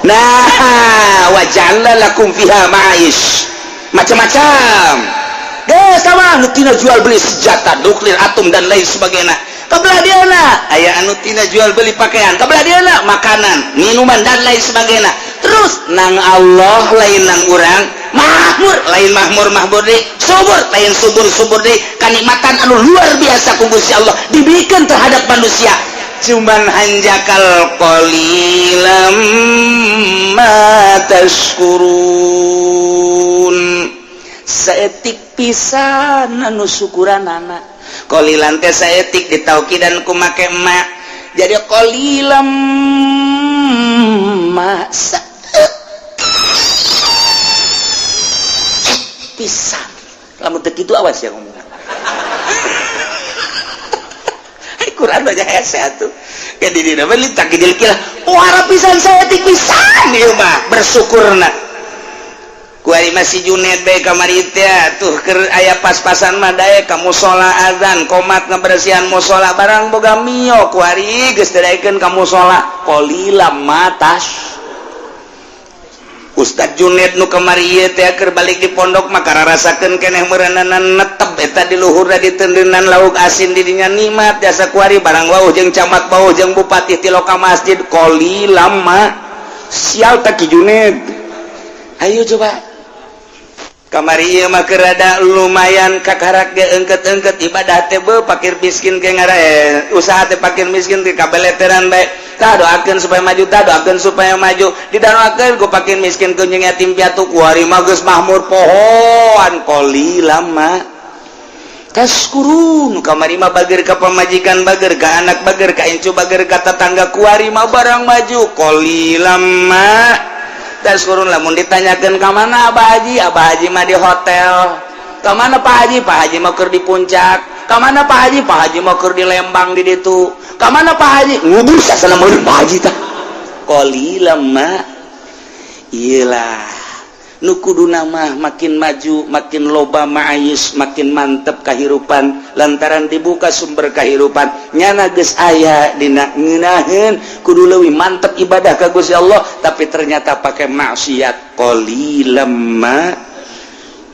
Nah, wa ja'alna lakum fiha ma'ish, macam-macam. Geus sama nu tina jual beli senjata nuklir, atom dan lain sebagainya. Kabelah diana aya anu tina jual beli pakaian, kabelah diana makanan, minuman dan lain sebagainya. Terus nang Allah lain nang urang, makmur lain makmur deui, subur lain subur deui, kanikmatan anu luar biasa ku Gusti Allah diberikan terhadap manusia. Cuman hanjakal qalilam ma tashkurun, saeutik pisan anu syukuranana. Qalilan teh saeutik ditaukidan ku make ma, jadi qalilam ma pisan. Lamun teu kitu awas ya ngomong. Quran baca hese atuh. Ka di dina mah litak kidil kilah. Wara pisan saeutik pisan ieu mah bersyukurna. Ku ari masih Junaid bae kamari teh tuh keur aya pas-pasan mah dae ka mushola azan, qomat ngabersihan mushola barang boga mio ku ari geus daekeun ka mushola qalilam matas. Ustad Junaid nu kamari ieu teh keur balik di pondok mah kararasakeun keneh meureunana netep eta di luhurna ditendeunan lauk asin di dinya nikmat jasa kuari barang wauh jeung camat wauh jeung bupati ti loka masjid qalilam ma sial tak ki Junaid. Ayo coba kamari ieu mah keur rada lumayan kakarak ge eungkeut-eungkeut ibadah teh beuh fakir miskin ge ngara usaha teh fakir miskin teh kabeleteran bae. Tah doakeun supaya maju, tah doakeun supaya maju. Didoakeun ku fakir miskin ku jeung yatim piatu kuari mah geus mahmur pohon qalilam ma tashkurun. Kamari mah bager ka pamajikan bager ka anak bager ka incu bager ka tetangga kuari mah barang maju qalilam ma tashkurun. Lamun ditanyakeun ka mana Abah Haji mah di hotel. Ka mana Pak Haji? Pak Haji mah keur di puncak. Ka mana Pak Haji? Pak Haji mah keur di Lembang di ditu. Ka mana Pak Haji? Ngubur sasana meureun Pak Haji tah. Qalilam ma iyalah nu kuduna mah makin maju makin loba ma'ayis, makin mantep kahirupan lantaran dibuka sumber kahirupan nyana geus aya dina ngeunaheun kudu leuwih mantep ibadah ka Gusti Allah tapi ternyata pakai maksiat. Qalilam ma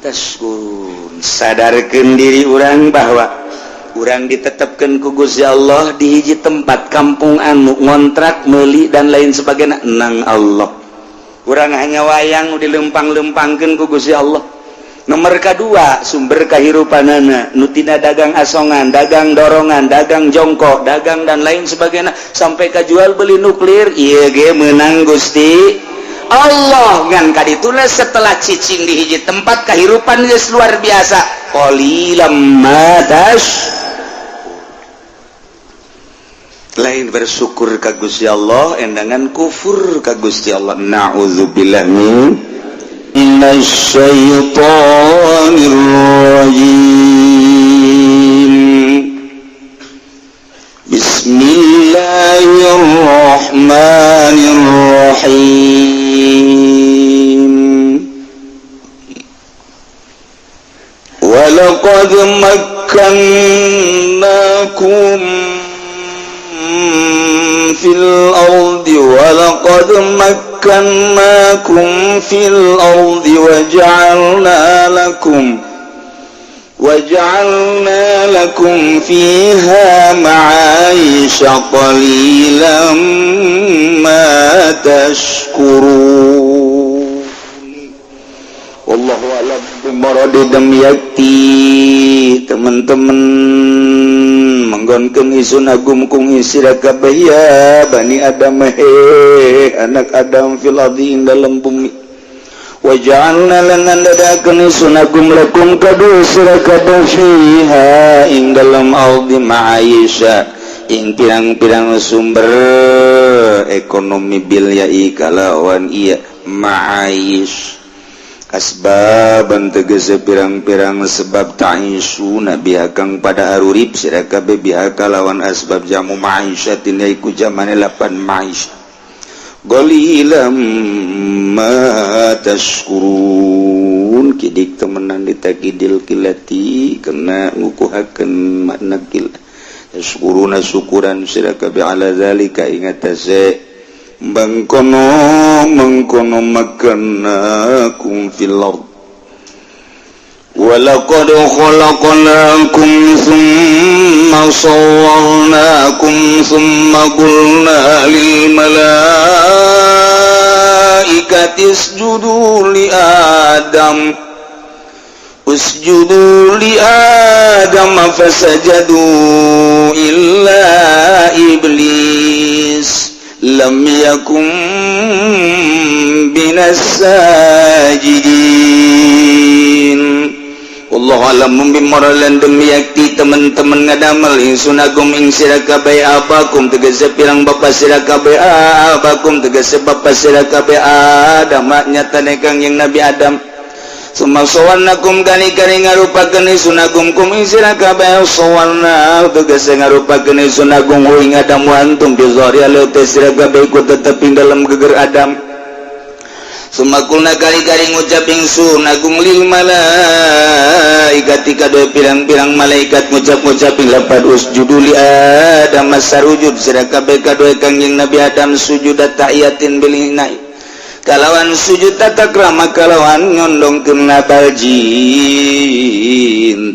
tashkurun. Sadarkeun diri urang bahwa urang ditetepkeun ku Gusti Allah di hiji tempat kampung anu ngontrak meuli dan lain sebagainya nang Allah. Urang hanya wayang dilempang-lempangkeun ku Gusti Allah. Nomor kedua sumber kahirupanana nu tina dagang asongan, dagang dorongan, dagang jongkok, dagang dan lain sebagainya sampai ka jual beli nuklir ieu ge meunang Gusti Allah ngan kadituna setelah cicing di hiji tempat kahirupan geus luar biasa. Qalilam ma lain bersyukur ka Gusti Allah endangan kufur ka Gusti Allah. Na'udzubillah minasyaitonir rajim. Bismillahirrahmanirrahim. Walaqad makkannakum fil ardi walaqad makkannakum fil ardi waja'alna lakum fiha ma'aisha qalilan ma tashkurun. Wallahu a'lam bimaradidam yakti. Teman-teman manggonkeun isun agum kung isira kabeh ya bani Adam anak Adam fil ardi ing dalam bumi. Wa ja'alna lan dadakeun isun agum lakum kadu sira kabeh fiha ing dalam ardi ma'aisha ing pirang-pirang sumber ekonomi bilyai kalawan iya ma'aish asbaban tegese pirang-pirang sebab ta'isuna biha kang pada harurip sira kabeh biha kalawan asbab jamu ma'isyatin yaiku jamane lapan ma'isy qalilam ma tashkurun. Kidik temenan ditakidil kilati kena ngukuhakeun makna kil tashkuruna syukuran sira kabeh ala zalika ingatase mengkono makanakum fil ard walaqad khalaqnakum thumma sawwarnakum thumma qulna lil malaikati isjudu li adam fasajadu illa iblis lam yakum binas sajidin. Allah alam mimaralan demi yakti teman-teman ngadamal insun agum ing sirakabai abakum tegese pirang bapa sirakabai abakum tegese bapa sirakabai Adam nyata nekang yang Nabi Adam summa sawarnakum kani-kani ngarupakeun sunagum kum ing sirakabai sawarna tegese ngarupakeun sunagum ing Adam wa antum bi zahri al sirakabai ku tetep ing dalam geger Adam sumakulna kali-kali ngucap ingsun agung lil malaikati kadue pirang-pirang malaikat ngucap-ngucap lapad usjudu li Adam masarujud sira kabeh kadue kangjeng Nabi Adam sujud tahiyatin bilinai kalawan sujud tatakrama kalawan nyondongkeun baljin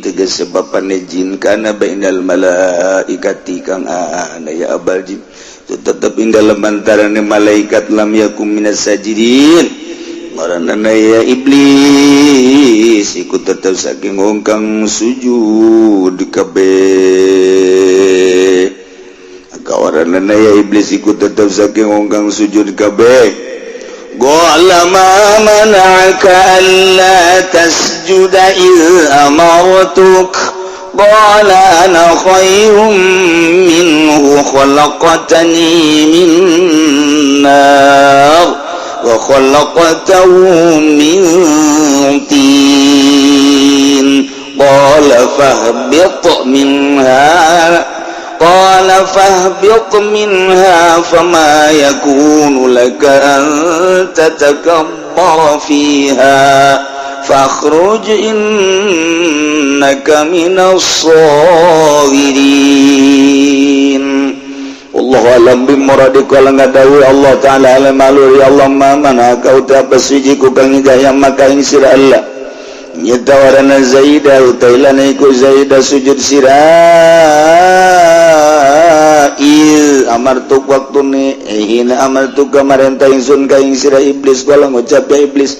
tegas sebabane jin kana bainal malaikati kang ana ya baljin tetap ing dalam antarane malaikat lam yakum minas sajidin marana ya iblis ikut tetap saking ongkang sujud kabeh kawarana ya iblis ikut tetap saking ongkang sujud kabeh qala ma mana'aka alla tasjuda iz amartuk qala ana khairum minhu khalaqtani min nar wa khalaqtahu min tin qala fahbit minha fama yakunu laka an tatakabbara fiha fakhruj innaka minas sagirin. Allah alam bimuradi kala ngadawi Allah ta'ala alam aluri Allah mana kau apa suji ku kang hidayah maka ing sira Allah nyetawarana zaidah utailana iku zaidah sujud sira amartuk waktune hina amartuk kamarenta ingsun ka ing sira iblis kala ngucap ya iblis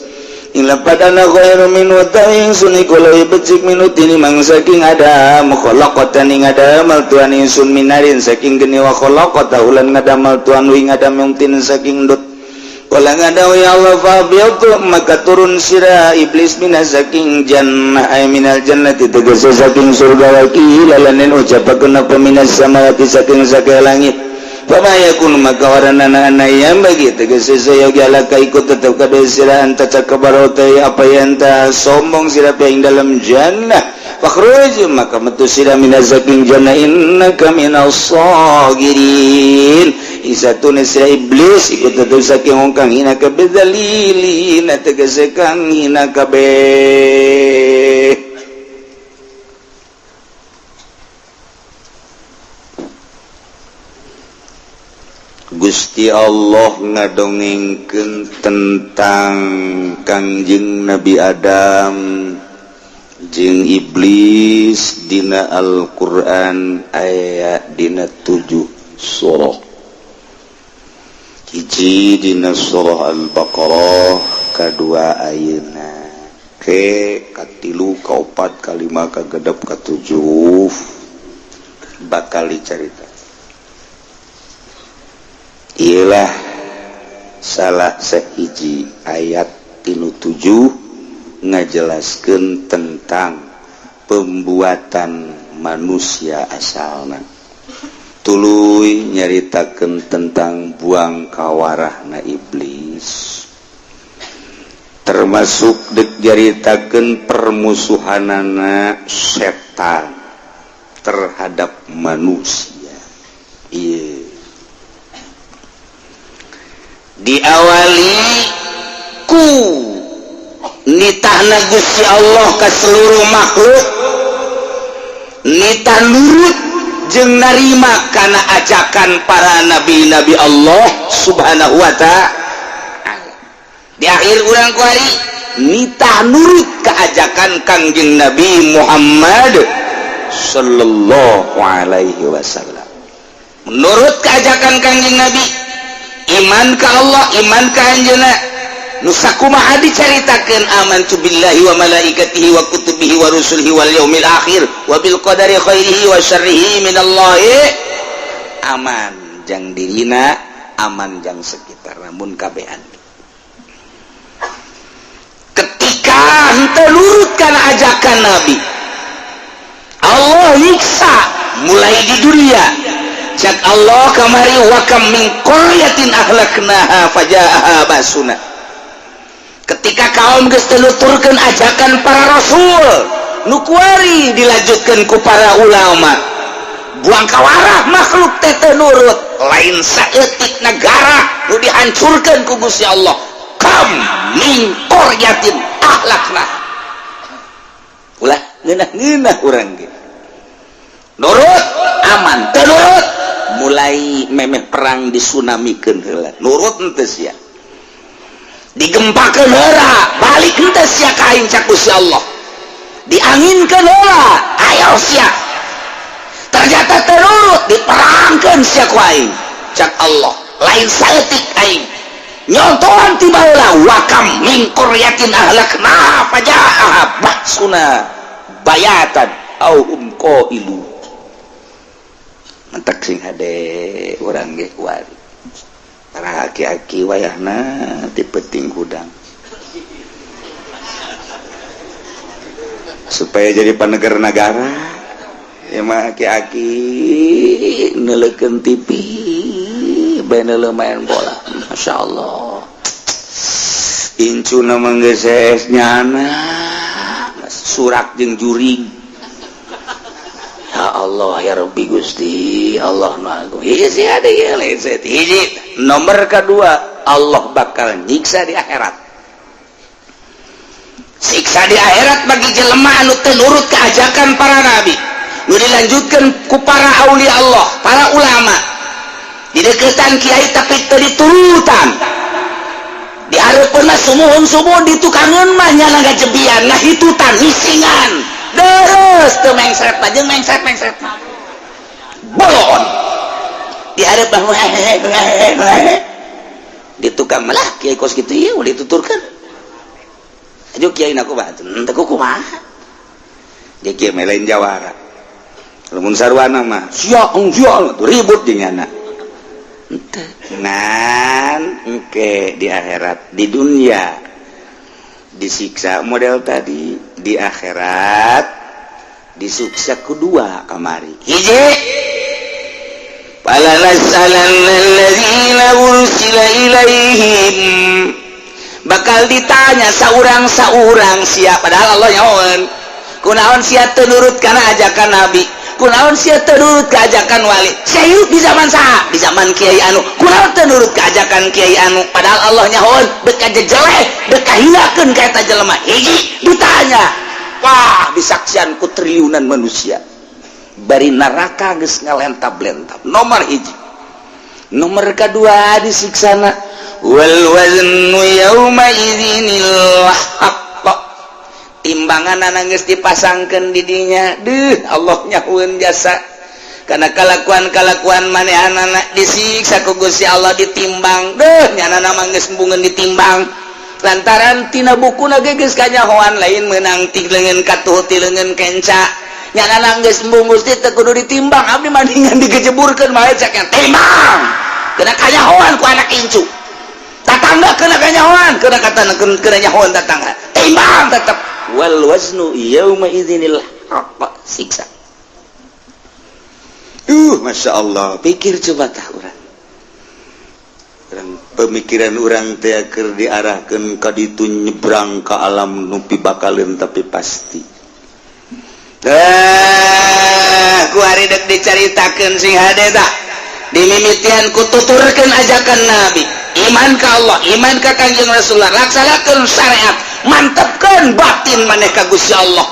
ila padana khairu min wa ta'in suni kulai becik minut ini mang saking Adam khalaqatan ing Adam tuan insun minarin saking geni wa khalaqata ulan ngadamal tuan ing Adam yang tin saking dut kala ngadaw ya Allah fabiatu maka turun sira iblis minas saking jannah ay minal jannati tegese saking surga wa kilalanen ucapakeun apa minas samawati saking saking langit pamayakun maka warana yang bagi tegese saya galaka ikut tetap kada sira anta cakabarotai apa yang ta sombong sira ing dalam jannah fakhruj maka metu sira minazaking jannah innaka minas sagirin isatun sira iblis ikut tetap saking ongkang hina kabeh dalilin tegese kang hina kabeh. Gusti Allah ngadongengkeun tentang Kangjeng Nabi Adam jeung iblis dina Al-Qur'an aya dina 7 surah. Hiji dina surah Al-Baqarah kadua ayeuna ke katilu kaopat kalima kagenep katujuh bakal dicarita. Ialah salah sahiji ayat tinu 7 ngajelaskeun tentang pembuatan manusia asalna tuluy nyaritakeun tentang buang kawarahna iblis termasuk deuk nyaritakeun permusuhanana setan terhadap manusia. Ieu diawali ku nitahna Gusti Allah ka seluruh makhluk nitah nurut jeung narima kana ajakan para nabi-nabi Allah subhanahu wa ta'ala. Di akhir urang kuari nitah nurut ka ajakan Kangjeng Nabi Muhammad sallallahu alaihi wasallam. Menurut ka ajakan Kangjeng Nabi, iman ka Allah, iman ka anjeunna, nu sakumaha dicaritakeun amantu billahi wa malaikatihi wa kutubihi wa rusulihi wal yaumil akhir wa bil qadari khairihi wa syarrihi minallahi, aman jang dirina, aman jang sekitar, namun kabehan ketika henteu nurut kana ajakan Nabi, Allah nyiksa mulai di dunia. Cak Allah kamari wa kam min qaryatin ahlaknaha fajaaha basuna. Ketika kaum geus teu nuturkeun ajakan para rasul, nu kuari dilanjutkeun ku para ulama, buang kawarah makhluk teh teu nurut, lain saeutik negara nu dihancurkeun ku Gusti Allah. Kam min qaryatin ahlaknaha. Ulah ngeunah-ngeunah urang ge. Nurut aman, teu nurut mulai memeh perang disunamikeun heula. Nurut henteu sia. Digempakeun heula, balik henteu sia ka aing cak Gusti Allah. Dianginkeun heula, ayo sia. Ternyata teu nurut, diperangkeun sia ku aing cak Allah. Lain saeutik aing. Nyontohan ti baheula wa kam min qaryatin ahlakna fajaaha basuna bayatan au hum qailu. Mantak sing hade urang ge kuari. Para aki-aki wayahna ti peuting hudang. Supaya jadi panegara-negara, ya mah aki-aki neulekeun TV, bae main bola. Masya Allah. Incuna manggeses nyana surak jeung juring. Ya Allah ya Rabbi Gusti Allah Maha hiji ada ya hiji. Nomor kedua, Allah bakal nyiksa di akhirat. Siksa di akhirat bagi jelema anu teu nurut ka ajakan para nabi, nu dilanjutkeun ku para aulia Allah, para ulama. Di deketan kiai tapi teu diturutan. Di hareupeunna sumuhun-sumuhun ditukangeun mah nya ngajebian, ngahitutan, misingan. Deres teu mengsret aja mengsret bolon di hareup di tukang malah kiai kos kitu ieu dituturkeun ajo kiai na kumaha teu kumaha dia kiai lain jawara lamun sarwana mah sia ribut jeung nya henteu nan engke di akhirat. Di dunia disiksa model tadi, di akhirat disiksa kedua kamari. Hiji, fala nas'alanna alladzina ursila ilaihim, bakal ditanya saurang-saurang sia, padahal Allah nyahoan kunaon sia teu nurut kana ajakan nabi, kunaon sia teu nurut ka ajakan wali. Sia hirup di zaman saha? Di zaman kiai anu. Kunaon teu nurut ka ajakan kiai anu, padahal Allah nyahoan beuk kajejeleh, beuk kahinakeun ka eta jelema. Hiji ditanya, wah disaksian ku triliunan manusia. Bari neraka geus ngalentap-lentap. Nomor hiji. Nomor kedua disiksana wal waznu yauma idzinil haqq. Timbangan geus dipasangkeun di dinya. Allah nyahueun jasa karena kalakuan-kalakuan manehanana disiksa ku Gusti Allah ditimbang. Nyanana mah geus embungeun ditimbang. Lantaran tina bukuna ge geus kanyahoan lain meunang ti leungeun katuh ti leungeun kenca. Nyanana geus embung Gusti teu kudu ditimbang. Abdi mandingan digejeburkeun mah caknya timbang. Kena kanyahoan ku anak incu. Tatangga kena kanyahoan, kena kena nyahoan tatangga. Timbang tetep. Wal waznu yauma idzinil haqq, siksa. Masya Allah, pikir coba tah urang. Pemikiran urang teh keur diarahkeun ka ditu nyebrang ka alam nu pibakaleun tapi pasti. Ku ari deuk dicaritakeun sing hade tah. Dimimitian ku tuturkeun ajakan Nabi. Iman ka Allah, iman ka Kanjeng Rasulullah, laksanakeun syariat, mantepkeun batin maneh ka Gusti Allah.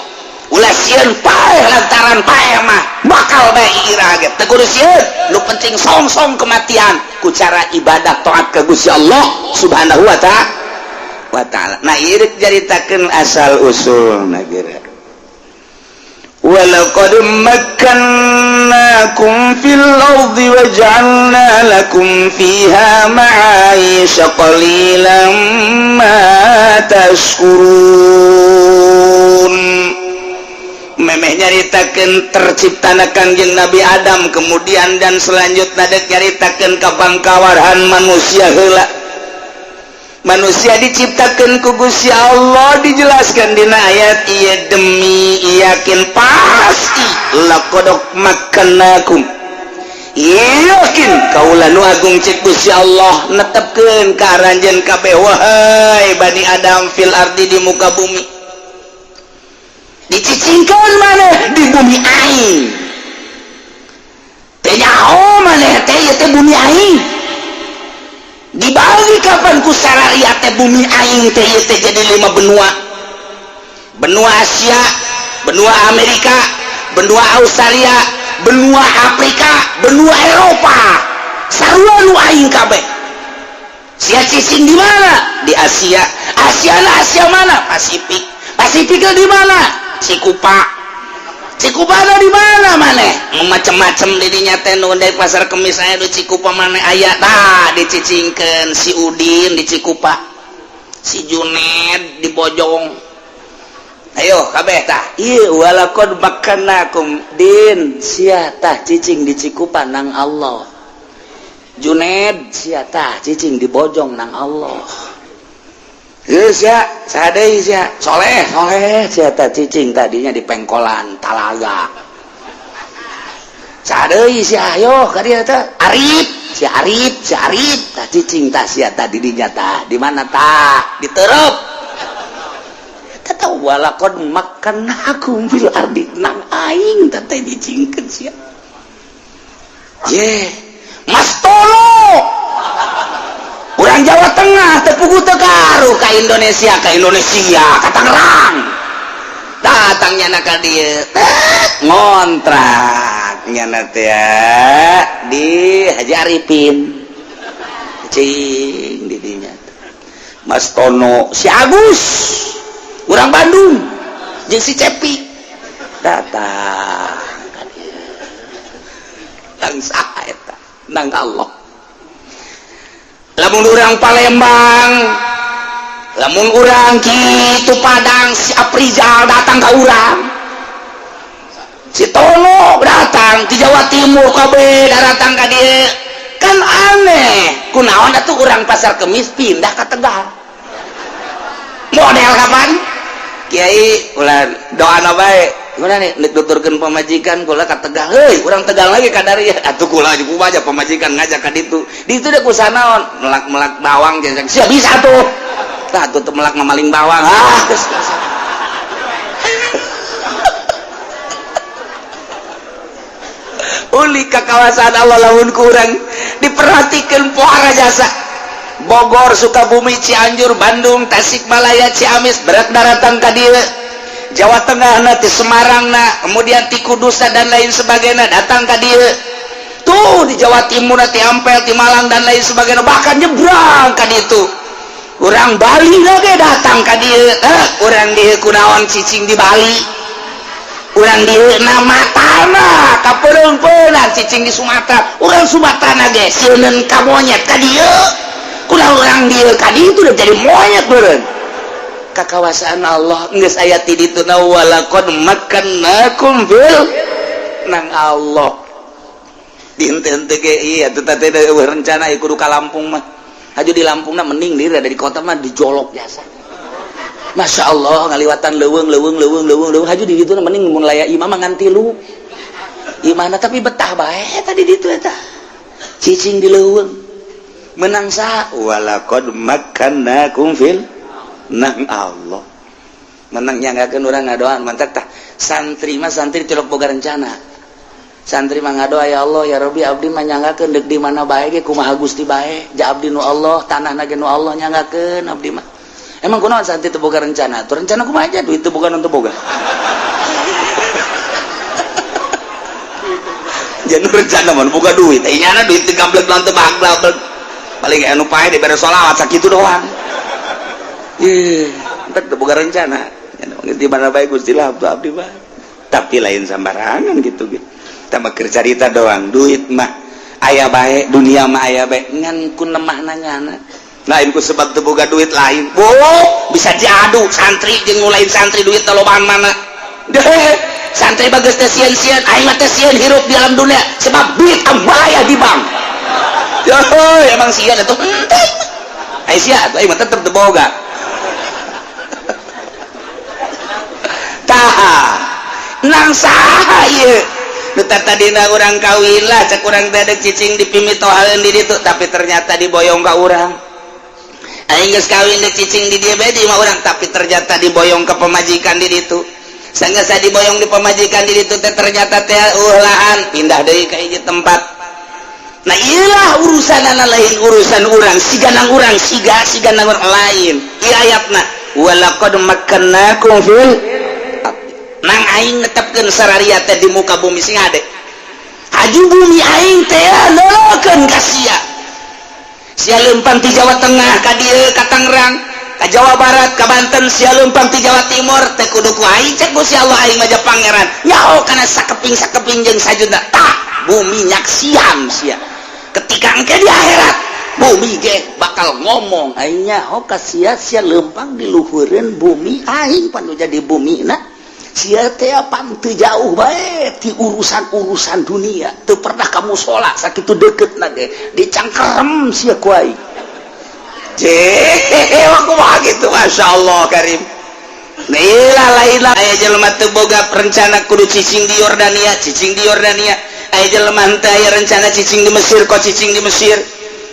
ulah sieun paeh lantaran paeh mah bakal bae ira ge teu kudu sieun nu penting song-song kematian ku cara ibadah taat ka Gusti Allah Subhanahu wa taala. Nah ieu jaritakeun asal usulna geura. Walaqad makkannakum fil ardi waja'alna lakum fiha ma'aisha qalilan ma tashkurun. Memeh nyaritakeun terciptana Kangjeng Nabi Adam kemudian dan selanjutnya dek nyaritakeun ka bangkawarhan manusia heula. Manusia diciptakan ku Gusti Allah dijelaskan dina ayat ieu demi yakin pasti laqad makkannakum yakin kaula nu agung cek Gusti Allah netepkeun ka aranjeun kabeh wahai Bani Adam fil ardi di muka bumi dicicingkeun maneh di bumi aing teh nyaho maneh teh ieu teh bumi aing dibagi kapan ku sarariat teh bumi aing teh jadi 5 benua. Benua Asia, benua Amerika, benua Australia, benua Afrika, benua Eropa. Sarua nu aing kabeh. Sia cicing di mana? Di Asia. Asia mana? Pasifik. Pasifiknya di mana? Cikupa. Cikupana di mana maneh? Macem-macem di dinya teh nu dari pasar Kemis aya di Cikupa maneh aya tah dicicingkeun si Udin di Cikupa. Si Juned di Bojong. Ayo kabeh tah. Ieu walaqad makkannakum din sia tah cicing di Cikupa nang Allah. Juned sia tah cicing di Bojong nang Allah. Geus ya, sadeui sia, soleh sia tah cicing tadinya di Pengkolan Talaga. Sadeui sia ayo ka dieu teh, Arif tah cicing tah sia tah di dinya tah, di mana tah? Di Teureub. Eta tah walaqad makkannakum fil ardi nang aing teh teh dicingkeun sia. Ye, Mas Tolo. Urang Jawa Tengah tepugu tekaruh ka Indonesia ka Tangerang datangnya na ka dieu ngontrak nyana teh di Haji Arifin cing di dinya Mas Tono si Agus urang Bandung jeung si Cepi datang ka dieu tang saha eta nang Allah. Lamun urang Palembang, lamun urang kitu Padang si Aprizal datang ke urang, si Tono datang di Jawa Timur kabeh datang ke dia, kan aneh. Kunaon atuh urang pasar Kemis pindah ke Tegal. Model kapan? Kiai ulah doana bae. Gimana nih nuturkeun pamajikan kula ka Tegal heuy urang Tegal lagi kadari atuh kula dipubaja pamajikan ngajak ka ditu teh ku sanaon melak bawang jeung sia bisa tuh tah atuh melak mamaling bawang geus uli ka kawasan Allah lamun kurang diperhatikeun pohara jasa Bogor Sukabumi Cianjur Bandung Tasikmalaya Ciamis berat daratan ka dieu Jawa Tengah nanti Semarang kemudian ti Kudus dan lain sebagainya datang ke dia tuh di Jawa Timur nanti Ampel di Malang dan lain sebagainya bahkan nyebrang ke ditu orang Bali lagi datang ke dia orang dia kunaon cicing di Bali orang dia nama tanah kapereung-peunan cicing di Sumatera orang Sumatera ge sieun ka monyet ka dia kunaon orang dia ka ditu udah jadi monyet beureun kakawasaan Allah geus aya ti ditu na walaqad makkannakum fil nang Allah dinten teh ge ieu atuh teh rencana kudu ka Lampung mah haju di Lampung mah mending diri ada di kota mah dijolok biasa Masya Allah ngaliwatan leuweung haju di ditu mending mun laya imam mah ngan 3 imana tapi betah bae tadi ditu eta cicing di leuweung menang saha walaqad makkannakum fil nang Allah menang nyanggakeun urang ngadoan mantap tah santri mah santri tilok boga rencana santri mah ngadoa ya Allah ya Rabbi abdi mah nyanggakeun deuk di mana bae ge kumaha Gusti bae ja abdi nu Allah tanahna ge nu Allah nyanggakeun abdi mah emang kunaon santri teu boga rencana tuh rencana kumaha aja duit teu boga nu teu boga jangan rencana mun boga duit nyana duit teh gablek lan teu baglak paling anu pae dibere sholawat sakitu doang entar teu boga rencana di mana bae Gusti lah abdi bae tapi lain sambarangan gitu kita mah keur carita doang duit mah aya bae dunia mah aya bae ngan ku lemahna nyana lain ku sebab teu boga duit lain bisa diadu santri jeung lain santri duit lobaan mana deh santri bagus teh sieun-sieun aing mah teh sieun hirup di alam dunia sebab duit aya di bank yo emang sieun atuh henteu ai sia aing mah tetep teu boga tah nang saha ieu nu tadina urang kawin lah cek urang teh ada cicing dipimitohaeun di ditu tapi ternyata diboyong ka urang aing geus kawin deuk cicing di dieu bae di mah urang tapi ternyata diboyong ke pemajikan di ditu sanggeus diboyong di pemajikan di ditu teh ternyata teh lahan pindah deui ka hiji tempat nah iyalah urusanana lain urusan urang siganang urang siganang urang lain ieu ayatna walaqad makkannakum fil nang aing netepkeun sarariat teh di muka bumi sing ade haju bumi aing teh nolokeun ka sia leumpang ti Jawa Tengah ka dieu ka Tangerang ka Jawa Barat ka Banten sia leumpang ti Jawa Timur teh kudu ku aing cek Gusti Allah aing mah pangeran nyaho kana sakeping jeung sajuna tah bumi nyaksian sia ketika engke di akhirat bumi ge bakal ngomong aing nyaho ka sia leumpang di luhureun bumi aing panu jadi bumina sia teh panteu jauh bae ti urusan dunia teu pernah kamu sholat sakitu deuketna ge dicangkerem sia ku aing kumaha gitu masyaallah karim lain aya jelema teu boga rencana kudu cicing di Yordania aya jelema teu aya rencana cicing di Mesir kok cicing di Mesir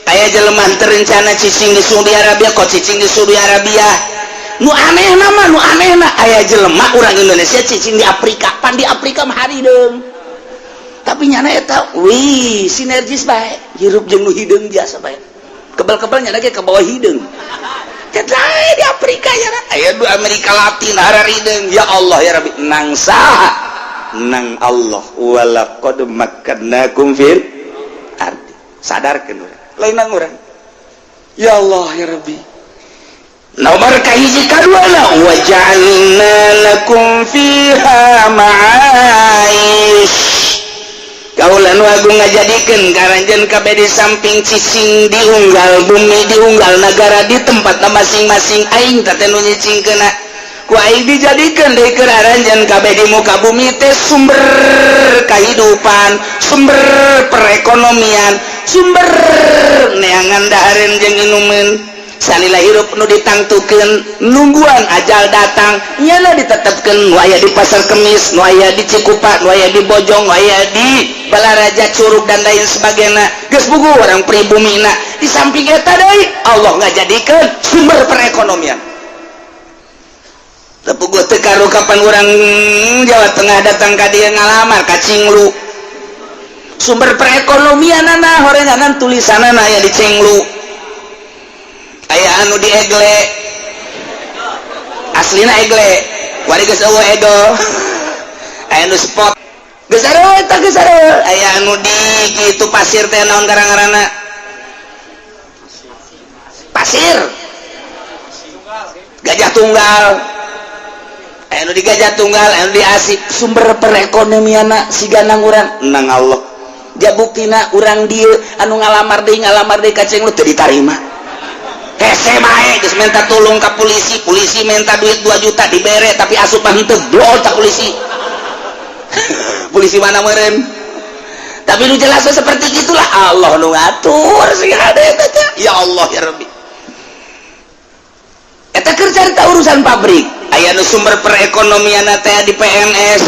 aya jelema teu rencana cicing di Saudi Arabia kok cicing di Saudi Arabia nu anehna aya jelema urang Indonesia cicing di Afrika pan di Afrika mah harideung tapi nyana eta sinergis bae hirup jeung nu hideung biasa bae kebal-kebal nyana ge ke bawah hideung tetapi di Afrika ya aya di Amerika Latin harideung ya Allah ya Rabbi nang saha nang Allah walaqad makkannakum fil ardi sadarkeun urang lain nang urang ya Allah ya Rabbi nomor kahiji kaduana wa ja'alna lakum fiha ma'aish kaulan wagung ngajadikeun karanjeun kabeh di samping cicing diunggal bumi diunggal negara di tempatna masing-masing aing teh nu nyicingkeunna ku aing dijadikeun deui keur aranjeun kabeh di muka bumi teh sumber kehidupan sumber perekonomian sumber neangan dahareun jeung inumeun salila hirup nu ditangtukeun nungguan ajal datang nyana ditetepkeun nu aya di Pasar Kemis nu aya di Cikupa nu aya di Bojong nu aya di Balaraja Curug dan lain sebagainya geus bugu orang pribumina di samping eta deui Allah ngajadikeun sumber perekonomian teu puguh teu karu kapan urang Jawa Tengah datang ka dieu ngalamar ka Cinglu sumber perekonomianana horenganan tulisanana aya di Cinglu aya anu di Egle aslina Egle wari geus eueuh Edo aya nu spot geus areueuh aya anu di kitu pasir teh naon garang-garangna pasir Gajah Tunggal aya nu di Gajah Tunggal aya nu di Asik sumber perekonomianna siganang urang nang Allah jabuktina urang dieu anu ngalamar deui ka Cenglu teu ditarima hese bae geus minta tulung ka polisi minta duit 2 juta dibere tapi asup mah henteu blol tak polisi polisi mana meureun tapi nu jelas seperti gitulah Allah nu ngatur sing hade eta ya Allah ya Rabbi eta keur carita urusan pabrik aya nu sumber perekonomianna teh di PNS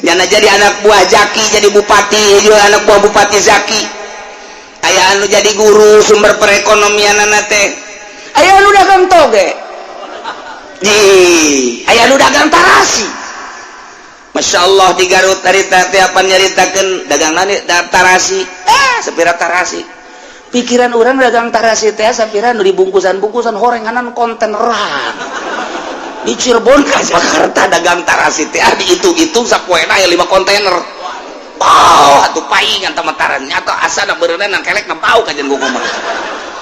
nyana jadi anak buah Jaki jadi bupati jeung anak buah Bupati Zaki aya anu jadi guru sumber perekonomianna teh aya anu dagang toge aya anu dagang tarasi Masya Allah di Garut harita teh apa nyaritakeun dagang tarasi sapira tarasi pikiran urang dagang tarasi teh sapira nu dibungkusan-bungkusan horenganan konteneran di Cirebon ka Jakarta dagang tarasi teh di itu sapoena aya 5 kontainer atuh paingan temetaran nyata asana berenang kelek ngepau kajian gua ngomong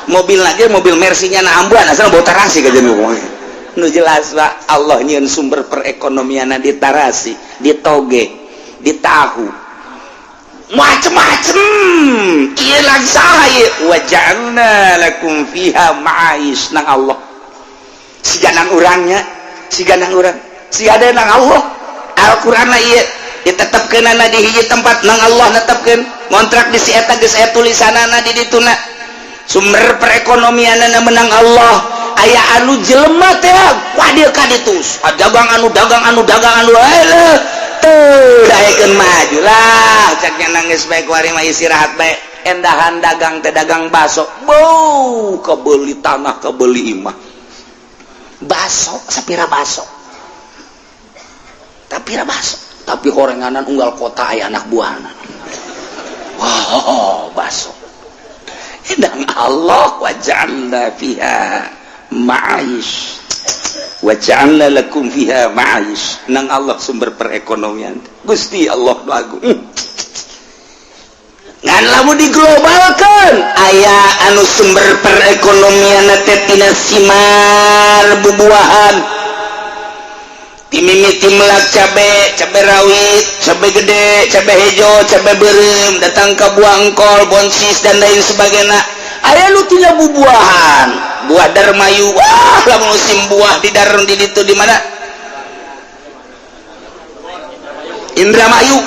mobil lagi mobil Mercy-nya na ambuan asana bawa tarasi kajian gua ngomong nu jelas Pak Allah nyieun sumber perekonomian di tarasi di toge di tahu macem-macem ieu laksana ieu wa ja'alna lakum fiha ma'ais nang Allah siga nang urangnya siga nang urang siga ada nang Allah Al-Qur'an ieu ditetepkeunana di hiji tempat nang Allah netepkeun ngontrak di si eta geus aya tulisanana di dituna sumber perekonomianna menang Allah aya anu jelema teh wah dieu ka ditu dagang anu daekeun maju lah caknya nangis bae kuari mah istirahat bae endahan dagang teh dagang baso bau kebeuli tanah kebeuli imah baso sapira baso tapi gorenganan unggal kota aya anak buahna wow baso dan Allah waja'alna fiha ma'aish waja'alna lakum fiha ma'aish nang Allah sumber perekonomian Gusti Allah nu agung ngan lamun diglobalkan aya anu sumber perekonomian teh tina simar bubuahan timimiti melak cabe rawit cabe gede cabe hejo cabe berem datang ke buah engkol bonsis dan lain sebagainya aya nu tina bubuahan buah darmayu wah lamun musim buah di darun di ditu di mana Indramayu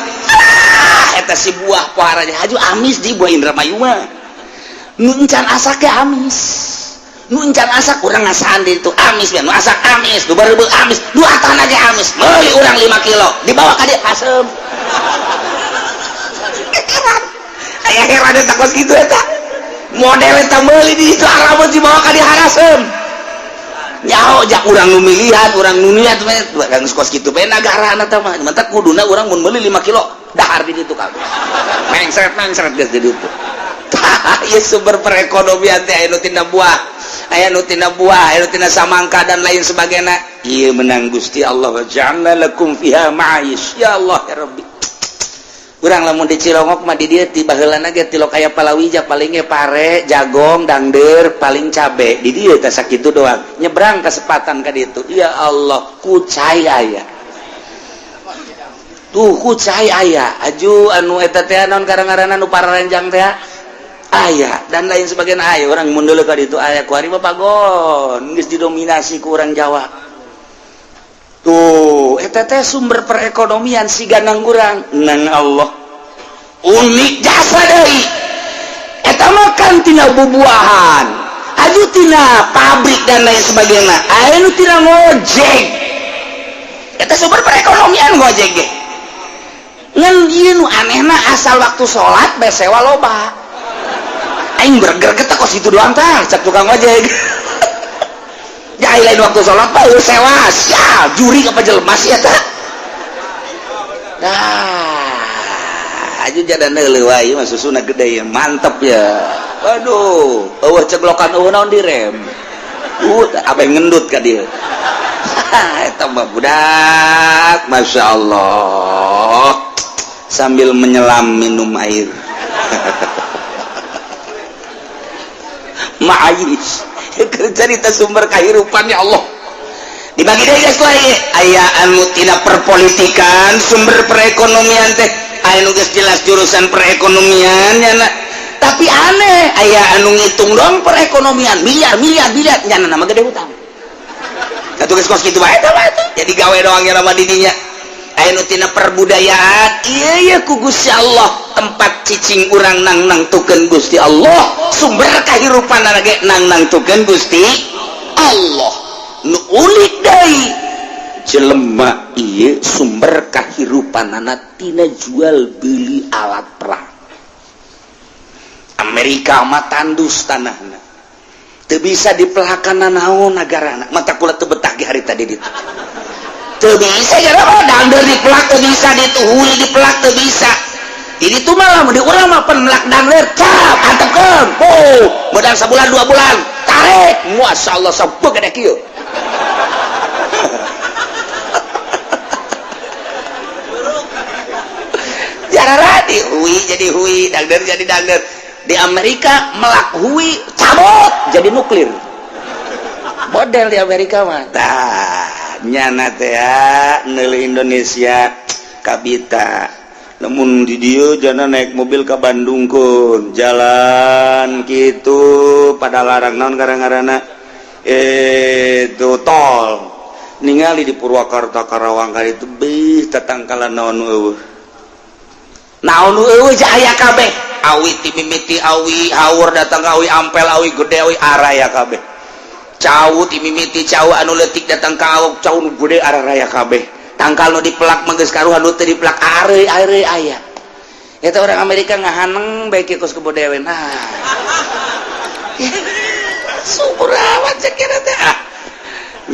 eta si buah poharanya haju amis di buah Indramayu mah nu encan asake amis nu encan asak urang ngasaan di itu amis nu asak amis nu bareubeu amis dua tanah ge amis meuli urang 5 kilo dibawa ka dieu asem aya heran eta kos kitu eta model eta meuli di itu arabot dibawa ka dieu harasem nyaho jak urang nu milihan urang nu niat urang kos kitu bae nagarana teh mah mentak kuduna urang mun meuli 5 kilo dahar di ditu kabeh mengsret geus di ditu ieu sumber perekonomian teh anu tina buah aya nu tina buah aya nu tina samangka dan lain sebagainya ieu menang Gusti Allah wa ja'alna lakum fiha ma'aish ya Allah ya Rabbi urang lamun di Cilongok mah di dieu ti baheulana ge tilok aya palawija paling ge pare jagong dangdeur paling cabe di dieu teh sakitu doang nyebrang kesempatan ka ditu ya Allah kucai aya tuh kucai aya aju anu eta teh naon karangaranna nu pararenjang teh aya dan lain sebagainya aya orang mundur ka ditu aya kuari mah pagon geus didominasi ku urang Jawa tuh eta teh sumber perekonomian siga nang urang nang Allah unik jasa deui eta mah kan tina bubuahan aju tina pabrik dan lain sebagainya aya nu tina ngojek eta sumber perekonomian ngojek ge ngan ieu nu anehna asal waktu salat bae sewa loba aing burger kita kos itu doang tah cak tukang ojek ya lain waktu sholat pak sewa ya juri ke jelema sih ya tah dah aju jadan deuleu wae mah susuna gede ya mantep ya waduh eueuh ceglokan eueuh naon direm apa yang ngendut ka dieu eta mah budak masyaallah sambil menyelam minum air ma'ayis cerita sumber kehidupan ya Allah dibagi deui geus lain aya anu tina perpolitikan sumber perekonomian teh aya nu geus jelas jurusan perekonomian nya tapi aneh aya anu ngitung dong perekonomian miliar nya nama gede utang satu geus kos kitu bae tah jadi gawe doang ya nama didinya aya nu tina perbudayaan ieu ku Gusti Allah tempat cicing urang nang nangtukeun Gusti Allah sumber kahirupan ge nang nangtukeun Gusti Allah nu unik deui jelema ieu sumber kahirupanana tina jual beli alat perang Amerika mah tandus tanahna teu bisa dipelakana naon nagarana mata kula teu betah ge hari tadi ditu teu bisa gara dangdeur dipelak teu bisa ditu huli dipelak teu bisa ini tuh malah di urang mah penelak dangdeur cap antepkeun modal sabulan 2 bulan tarik masyaallah sabeu gede kieu di hui jadi hui, dagder jadi dagder. Di Amerika melak hui cabut jadi nuklir. Model di Amerika mah. Tah, nyana teh neuli Indonesia kabita. Namun di dieu jana naik mobil ke Bandung kun, jalan gitu pada larang naon ngaranna itu tol. Ningali di Purwakarta Karawang kali itu beuh tatangkalan naon eueuh. Naon eueuh jaya kabeh. Awi ti mimiti awi haur datang awi ampel awi gede awi araya kabeh. Cau ti mimiti cau anu leutik datang ka awak cau nu gede araya kabeh. Tangkal nu dipelak manggeus karuhan nu teu dipelak are aya. Eta orang Amerika ngahaneng bae kitu kebodewen. Subur awan cekira teh.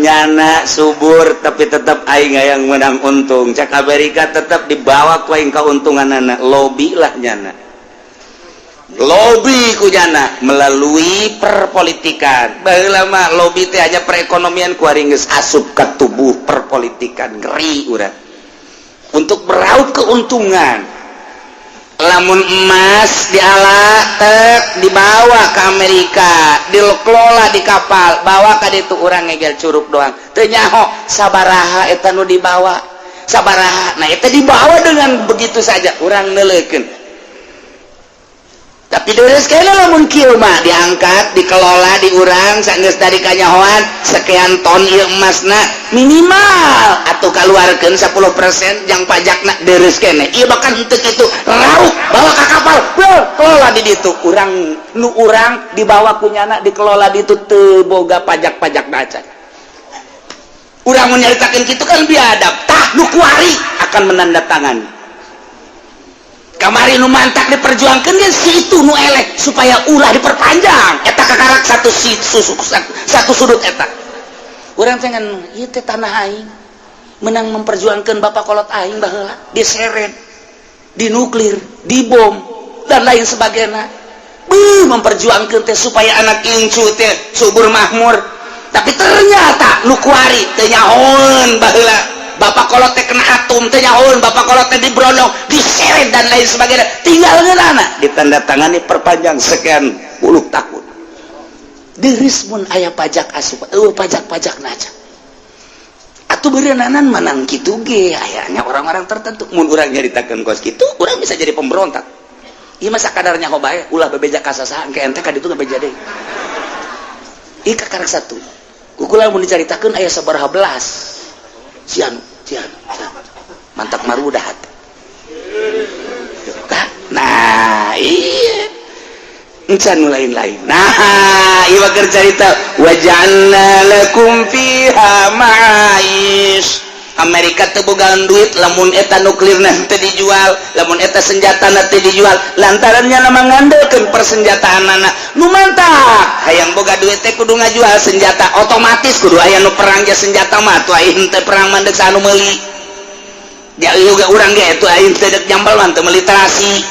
Nyana subur tapi tetap aing yang menang untung. Cak Amerika tetap dibawa ku aing kauntunganana. Lobby lah nyana. Lobby ku nyana melalui perpolitikan. Baheula mah lobby teh hanya perekonomian ku ari geus asup ka tubuh perpolitikan. Ngeri urang. Untuk meraup keuntungan. Lamun emas diala tek dibawa ke Amerika, dikelola di kapal, bawa ka ditu urang ngegel curug doang. Teu nyaho sabaraha eta nu dibawa. Sabaraha. Nah, eta dibawa dengan begitu saja urang neuleukeun. Tapi deres kene lamun kieu mah diangkat, dikelola di urang saenggeus dari kanyahoan sekian ton ieu emasna minimal atuh kaluarkeun 10% jang pajakna deres kene. Ieu bahkan henteu kitu rauh bawa ka kapal, kelola di ditu. Urang nu urang dibawa ku nyana dikelola di ditu teu boga pajak-pajak dacan. Urang mun nyaritakeun kitu kan biadab. Tah nu kuari akan menandatangani. Kamari nu mantak diperjuangkan kan si itu nu eleh supaya ulah diperpanjang eta kakarak satu sudut eta urang pengen ieu teh tanah aing menang memperjuangkan bapak kolot aing baheula diseret di nuklir di bom dan lain sebagainya memperjuangkan teh supaya anak incu teh subur makmur tapi ternyata nu kuari teu nyahoeun baheula bapak kolot teh kena atom teh nyahoeun bapak kolot teh dibrondong diseret dan lain sebagainya tinggal ngeunana ditandatangani perpanjang sekian puluh tahun deureus mun aya pajak asup pajak-pajak naja atuh beureunanan manang kitu ge ayanya orang-orang tertentu mun urang nyaritakeun kos kitu urang bisa jadi pemberontak ieu mah sakadarnya ho bae ulah bebeja kasasahan ke ente ka ditu bebeja deui ieu kakarek satu kukula mun dicaritakeun aya sabaraha belas Cian, mantap marudah. Nah, iya. Encan lain-lain. Nah, ieu keur carita wa ja'alna lakum fiha ma'aish. Amerika teu bogaan duit lamun eta nuklirna teu dijual, lamun eta senjatana teu dijual, lantaran nya mangandeukeun persenjataanana. Nu mantap, hayang boga duit teh kudu ngajual senjata, otomatis kudu aya nu perang ge senjata mah atuh aing teh perang mandeg sanu meuli. Ja juga urang ge atuh aing teh deuk jambal mah teu meuli tarasi.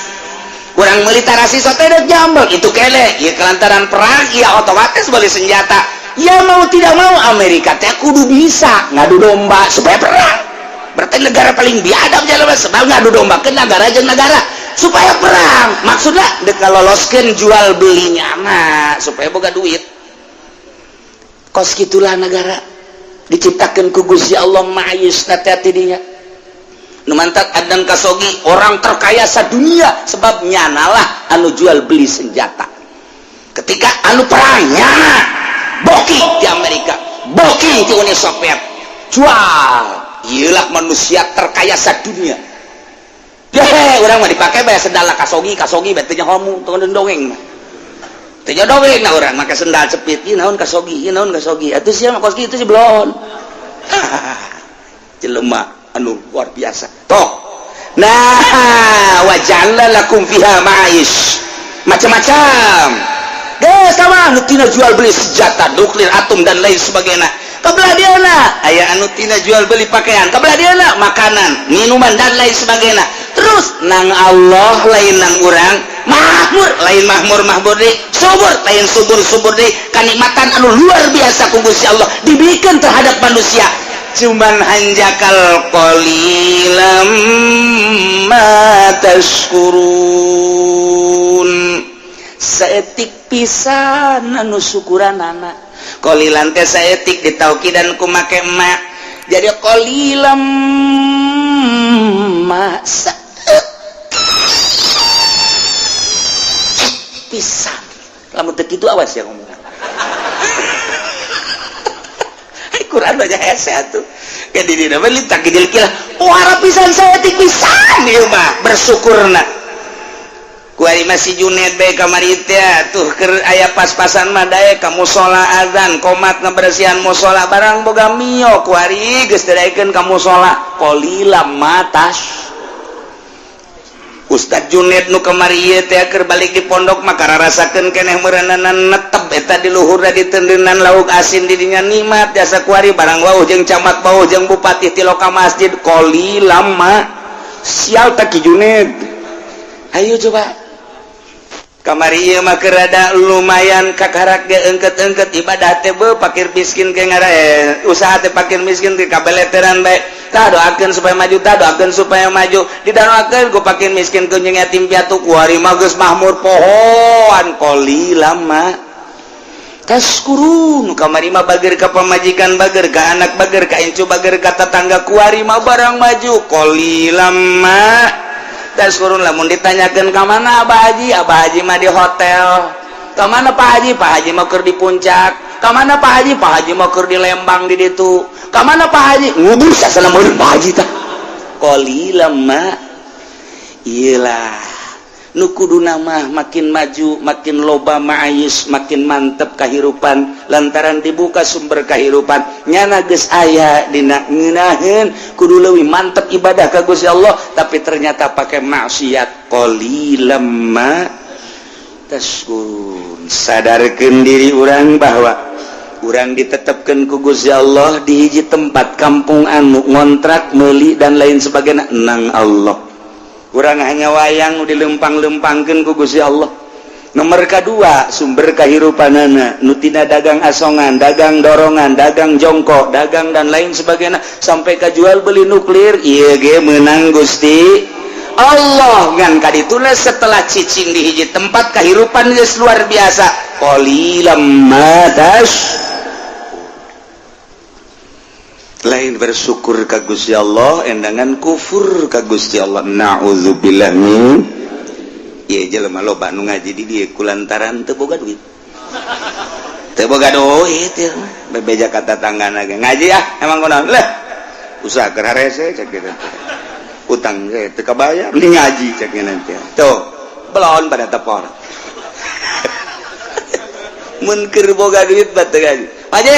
Urang meuli tarasi so teh deuk jambal, itu kele, ieu kelantaran perang ieu otomatis beli senjata. Ya mau tidak mau Amerika teh kudu bisa ngadu domba supaya perang. Berarti negara paling biadab jalema sebab ngadu domba ke negara jeung negara supaya perang. Maksudna dek kaloloskeun jual belinya mah supaya boga duit. Kos kitulah negara diciptakeun ku Gusti Allah ma'ayis hati-hati dinya. Nu mantap adan kasogi orang terkaya sadunia sebab nyanalah anu jual beli senjata. Ketika anu perang nyana booking di Amerika, booking di Uni Soviet, jual, iyalah manusia terkaya sadunia. Deh, orang mah dipakai bayar sendal kasogi, betulnya homo, tunggu dongeng mah. Tanya dongeng nah orang, maka sendal cepit, ini naon kasogi, itu sih mah kasogi itu sih belum. Jelema anu luar biasa. Toh, nah, wajanlah lakum fiha ma'aish, macam-macam. Sama anu tina jual beli senjata nuklir atom dan lain sebagainya kabelah diana aya anu tina jual beli pakaian kabelah diana makanan minuman dan lain sebagainya terus nang Allah lain nang urang makmur lain makmur deui subur lain subur deui kanikmatan anu luar biasa ku Gusti Allah dibikin terhadap manusia cuman hanjakal qalilam ma tashkurun saeutik pisan anu syukuran anak qalilan teh saeutik ditaukidan ku make ma jadi qalilam ma pisan lamun teu kitu awas ya ngomong Quran baca hese atuh ke di dina beli tak gidil kilah wara pisan saeutik pisan ieu mah bersyukurna ku ari masih Junaid bae kamari teh tuh keur aya pas-pasan mah daek ka mushola azan qomat ngabersihan mushola barang boga mio ku ari geus daekeun ka mushola qalilam matas Ustaz Junaid nu kamari ieu teh keur balik di pondok mah kararasakeun keneh meureunana netep eta di luhurna ditendeunan lauk asin di dinya nikmat jasa kuari barang wauh jeung camat wauh jeung bupati ti loka masjid qalilam ma sial tak Junaid ayo coba kamari ieu mah keur rada lumayan kakarak ge eungkeut-eungkeut ibadah teh beuh fakir miskin ke ngara usaha teh fakir miskin teh kabeleteran bae tah doakeun supaya maju tah doakeun supaya maju didoakeun ku fakir miskin ku jeung yatim piatu kuari mah geus mahmur pohon qalilam ma tashkurun kamari mah bager ka pamajikan bager ka anak bager ka incu bager ka tetangga kuari mah barang maju qalilam ma tashkurun lamun ditanyakeun ka mana Abah Haji mah di hotel ka mana Pak Haji mah keur di puncak ka mana Pak Haji mah keur di Lembang di ditu ka mana Pak Haji ngubur sasana meureun Pak Haji tah qalilam ma iyalah nu kuduna mah makin maju makin loba ma'ayis makin mantep kahirupan lantaran dibuka sumber kahirupan nyana geus aya dina ngeunaheun kudu leuwih mantep ibadah ka Gusti Allah tapi ternyata pakai maksiat qalilam ma tashkurun sadarkeun diri urang bahwa urang ditetepkeun ku Gusti Allah di hiji tempat kampung anu ngontrak meuli dan lain sebagainya nang Allah urang hanya wayang dilempang-lempangkeun ku Gusti Allah nomor kedua sumber kahirupanana nu tina dagang asongan dagang dorongan dagang jongkok dagang dan lain sebagainya sampai ka jual beli nuklir ieu ge meunang Gusti Allah ngan kadituna setelah cicing di hiji tempat kahirupan geus luar biasa qalilam ma lain bersyukur ka Gusti Allah endangan kufur ka Gusti Allah naudzubillah min ieu jelema loba nu ngaji di dieu kulantaran teu boga duit ya bebeja kata tanggana ge ngaji emang kunaon leh usaha keur harese cek kitu utang ge teu kabayar li ngaji cek nanti tuh belon pada tepor mun keur boga duit bateu ngaji Haji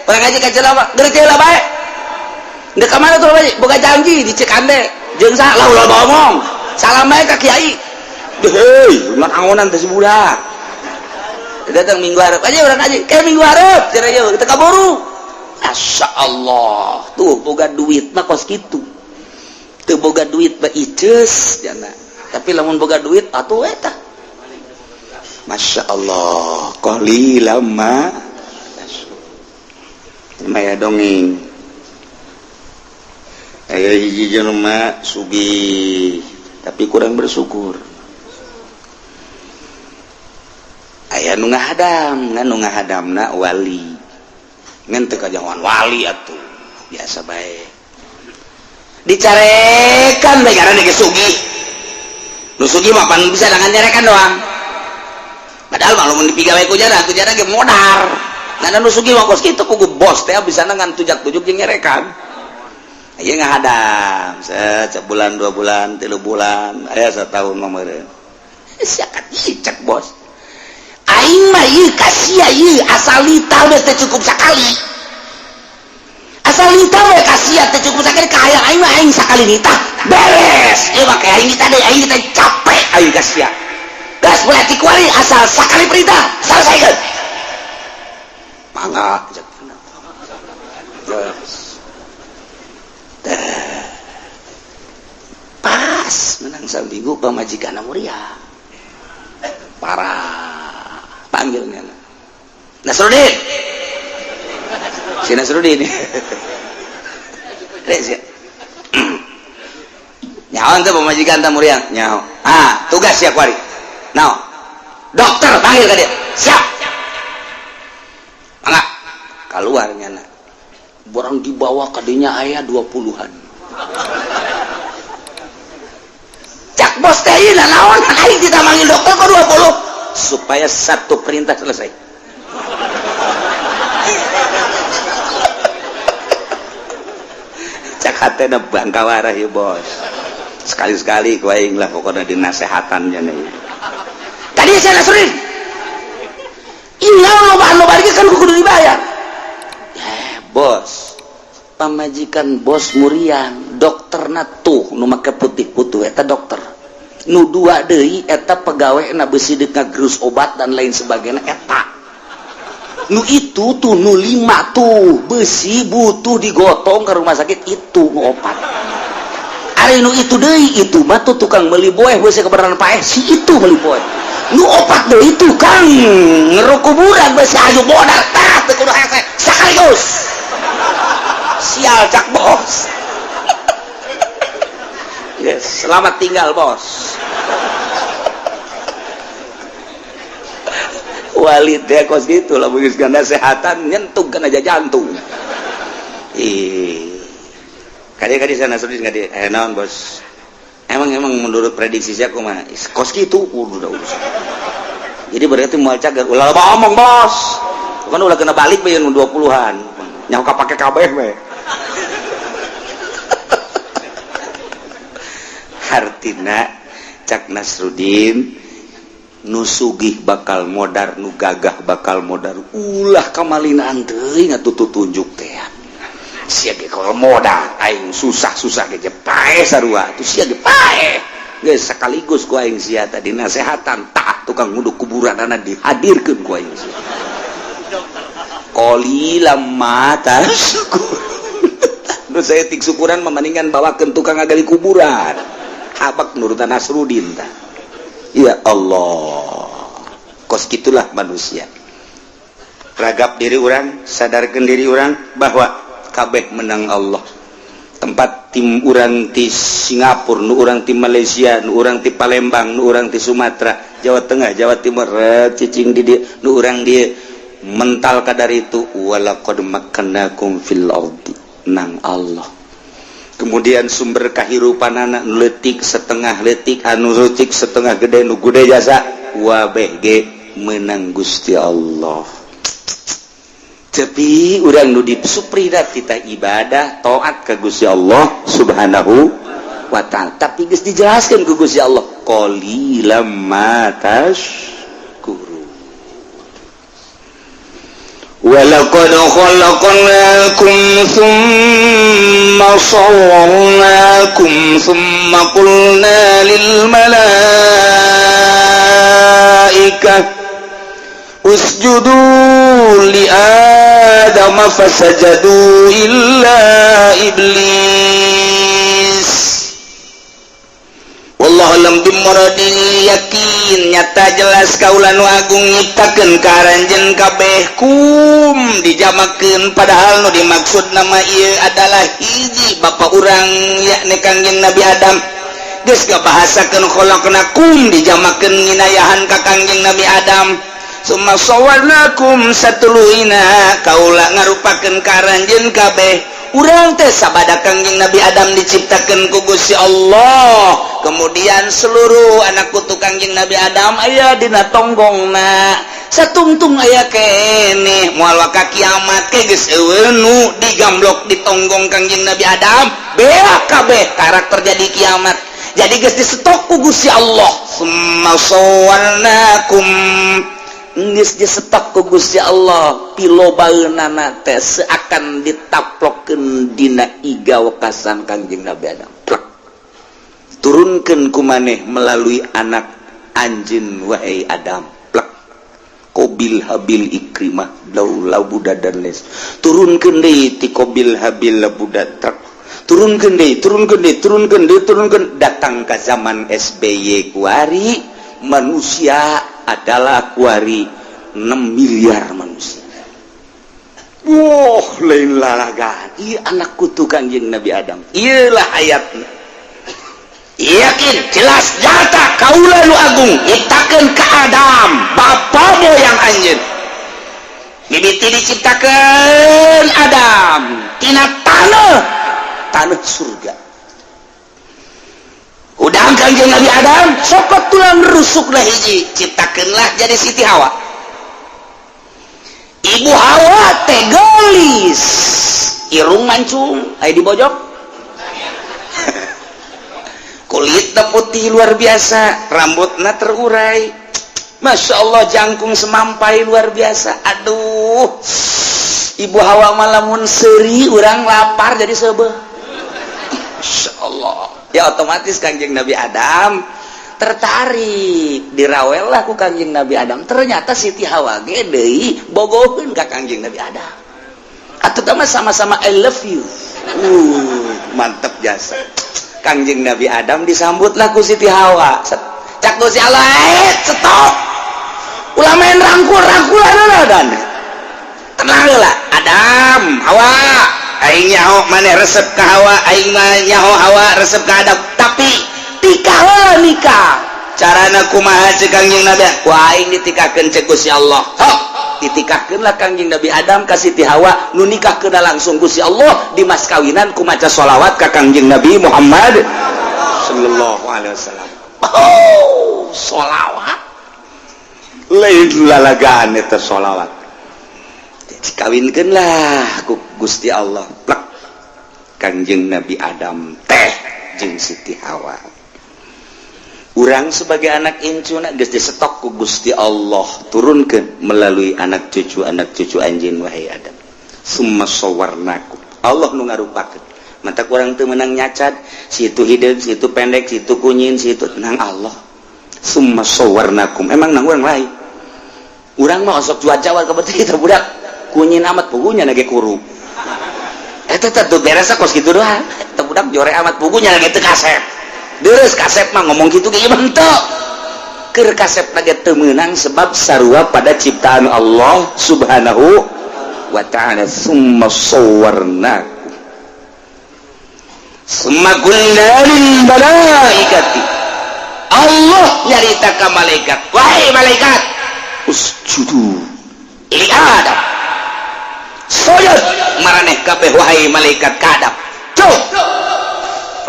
orang ngaji ka Cilawa geus teh lah bae ndek ka mana tuh Haji boga janji di Cikande jeung sa laul ngomong salam bae ka kiai heuh mun angonan teh budak datang minggu hareup aja urang ngaji kayak minggu hareup cenah ieu teu kaburu masyaallah tuh boga duit mah kos kitu teu boga duit mah iceus jana tapi lamun boga duit atuh eta masyaallah qalilam ma maya dongeng aya hiji jelema sugih tapi kurang bersyukur aya nu ngahadamna wali ngan teu kajangan wali atuh biasa bae dicarekan bae karana ge sugih nu sugih mah pan bisa dengan nyarekan doang padahal mah lamun dipigawe ku jana ge modar nah nu sugih mah kos kitu kudu bos teh bisa ngan tujak-tujuk jeung nyerekan aya ngahadam sebulan 2 bulan 3 bulan aya satahun mah meureun siakat cek bos aing mah ieu kasia ieu asal lita we teh cukup sakali asal lita we kasia teh cukup sakali ka hayang aing mah aing sakali nitah beres ieu mah ka aing nitah deui aing teh capek aing kasia gas berarti kuari asal sakali perintah selesaikeun mangga cek pas menang saminggu pamajikan muria parah panggilnya Nasruddin si Nasruddin nyaon teh pamajikan teh muriang nyaho tugas ya kuari naon dokter panggil ka dia siap mangga keluar nyana borang dibawa ka dinya aya 20-an cak bos teh ieu naon aing kita manggil dokter ka 20 supaya satu perintah selesai cak hatena bangkawarah ya bos sekali-sekali ku aing lah pokoknya dinasehatannya nih tadi saya Nasrudin ingat loba kan kudu dibayar bos pamajikan bos muriang dokterna tuh nu make putih-putih eta dokter nu dua deui eta pegawena besi deuk ngagerus obat dan lain sebagainya eta nu itu tuh nu 5 tuh besi butuh digotong ke rumah sakit itu nu opat ari nu itu deui itu mah tuh tukang meuli boeh beusi kebenaran paeh si itu meuli boeh nu opat deui tukang ngeru kuburan beusi aju bodar tah teu kudu hese sakaligus sial cak bos yes selamat tinggal bos walid ya kos gitu lah begitu ganda kesehatan nyentuh kan aja jantung kadi sana sedih kadi naon bos emang menurut prediksi saya mah kos gitu udah jadi berarti mau cager ulah ngomong bos kan ulah kena balik bae 20-an nyaho kapake kabeh we hartina cak Nasrudin nu sugih bakal modar nu gagah bakal modar ulah kamalinaan teuing atuh tunjuk teh sia ge kalau modal aing susah-susah ge pae sarua atuh sia ge pae geus sakaligus ku aing sia tadi nasehatan tah tukang nguduk kuburanana dihadirkeun ku aing sia qalilam mata syukur nu saya tik syukuran mendingan bawakeun tukang ngagali kuburan habak nurutan Nasrudin tah ya Allah kos gitulah manusia ragap diri orang sadarkan diri orang bahwa kabeh menang Allah tempat tim orang di Singapura nu orang di Malaysia nu orang di Palembang nu orang di Sumatera Jawa Tengah Jawa Timur cicing di dia nu orang dia mental kadar itu walaqad makkannakum fil ardi nang Allah kemudian sumber kahirupan anak letik setengah letik anu letik setengah gede nu gede jasa wabeh ge menang Gusti Allah tapi urang nu disuprida kita ibadah taat ka Gusti Allah subhanahu wa ta'ala tapi geus dijelaskeun ku Gusti Allah qalilam ma tashkurun walaqad khalaqnakum thumma sawwarnakum thumma qulna lil malaikah usjudu li adam fasajadu illa iblis wallahu lam bimuradin yakin nyata jelas kaula nu agung nyiptakeun karanjeun kabeh kum dijamakeun padahal nu dimaksud nama ieu adalah hiji bapa urang yakni Kangjeng Nabi Adam geus ngabahasakeun khalaqnakum dijamakeun nginayahan ka Kangjeng Nabi Adam summa sawarnakum satuluina kaula ngarupakeun karanjeun kabeh urang teh sabada Kangjeng Nabi Adam diciptakeun ku Gusti Allah kemudian seluruh anak putu Kangjeng Nabi Adam aya dina tonggongna satungtung aya keneh moal ka kiamat ke geus eueun nu digamblok di tonggong Kangjeng Nabi Adam beak kabeh karakter jadi kiamat jadi geus disetok ku Gusti Allah summa sawarnakum geus disetok ku Gusti Allah pilobaeunana teh seakan ditaplokkeun dina iga wekasan Kangjeng Nabi Adam turunkeun ku maneh melalui anak anjeun wahai Adam plek Qabil Habil Ikrimah laulau budak dan les turunkeun deui ti Qabil Habil budak turunkeun datang ke zaman SBY kuari manusia adalah kuari 6 miliar manusia lain lalagaan. Iya anak kutu Kangjeng Nabi Adam. Iyalah ayatnya. Yakin, jelas, nyata, kaula nu agung nyiptakeun ka Adam, bapa moyang anjeun. Mimiti diciptakeun Adam tina tanah surga. Udang Kangjeng Nabi Adam sokot tulang rusukna hiji, ciptakeunlah jadi Siti Hawa. Ibu Hawa teh gelis, irung mancung, aya di bojok. Kulitnya putih luar biasa, rambutnya terurai, Masya Allah, jangkung semampai luar biasa. Aduh, Ibu Hawa malamun seri, orang lapar jadi sebeh. Masya Allah. Ya otomatis Kangjeng Nabi Adam tertarik, dirawel lah ku Kangjeng Nabi Adam. Ternyata Siti Hawa gede bogoheun ka Kangjeng Nabi Adam. Atuh tama sama-sama I love you. Mantep jasa. Kangjeng Nabi Adam disambutlah ku Siti Hawa. Cak Gusti Allah, stop. Ulah main rangkul-rangkulan dan. Tenang lah, Adam, Hawa. Aing nyaho maneh resep ka Hawa, aing nyaho Hawa resep ka Adam. Tapi tikah nikah. Carana kumaha cek Kangjeng Nabi? Wah, aing ditikakeun cek Gusti Allah. Hok, ditikahkeunlah Kangjeng Nabi Adam ka Siti Hawa, nu nikahkeun langsung Gusti Allah di mas kawinan ku maca sholawat ka Kangjeng Nabi Muhammad sallallahu alaihi wasallam. Oh, sholawat. Lain lalagaan eta sholawat. Dikawinkeunlah ku Gusti Allah. Plak. Kangjeng Nabi Adam teh jeung Siti Hawa. Urang sebagai anak incuna geus disetok ku Gusti Allah, turunkeun melalui anak cucu anjeun wahai Adam. Summa sawarnaku. Allah nu ngarupakeun. Mata kurang teu meunang nyacad, situ hideung, situ pendek, situ kunyin, situ tenang Allah. Summa sawarnakum. Emang nang urang lain. Urang mah osok jual-jawal ka beuteung eta budak. Kunyin amat pugunya nage kuru. Eta teh tuh beres kos kitu doang. Eta budak jore amat pugunya nage teu kasep. Deres kasep mah ngomong gitu ge mah henteu. Keur kasep lagi teu meunang sebab sarua pada ciptaan Allah Subhanahu wa ta'ala. Summa sawarnakum. Summa qulna lil malaikati. Allah nyarita ka malaikat. Wahai malaikat, usjudu li Adam. Sujud maraneh kabeh wahai malaikat ka Adam. Cuh.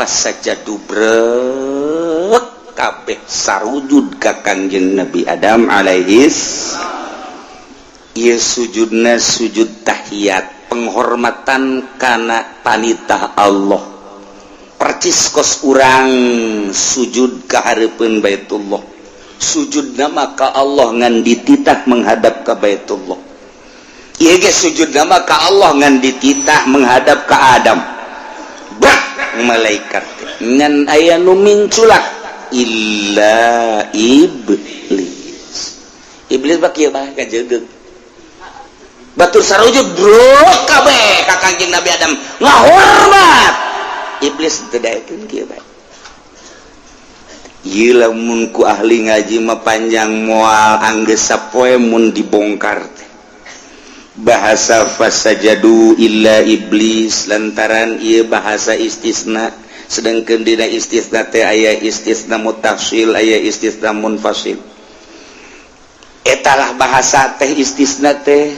Fasajadu brek kabeh sarujud ka Kangjeng Nabi Adam alaihis. Ieu sujudna sujud tahiyat, penghormatan kana panitah Allah. Percis kos urang sujud ka hareupeun Baitullah. Sujudna maka Allah ngan dititah menghadap ka Baitullah. Ieu ge sujudna maka Allah ngan dititah menghadap ka Adam. Bak malaikat ngan aya nu minculak illa iblis. Iblis bak kieu mah kajeudeuh. Batur sarujud bro kabeh ka Kangjeng Nabi Adam ngahormat. Iblis teu daekeun kieu bae. Ieu lamun ku ahli ngaji mah panjang moal anggeus sapoe mun dibongkar teh. Bahasa fasajadu illa iblis lantaran ieu bahasa istisna, sedangkeun dina istisna teh aya istisna mutafsil, aya istisna munfasil. Etalah bahasa teh istisna teh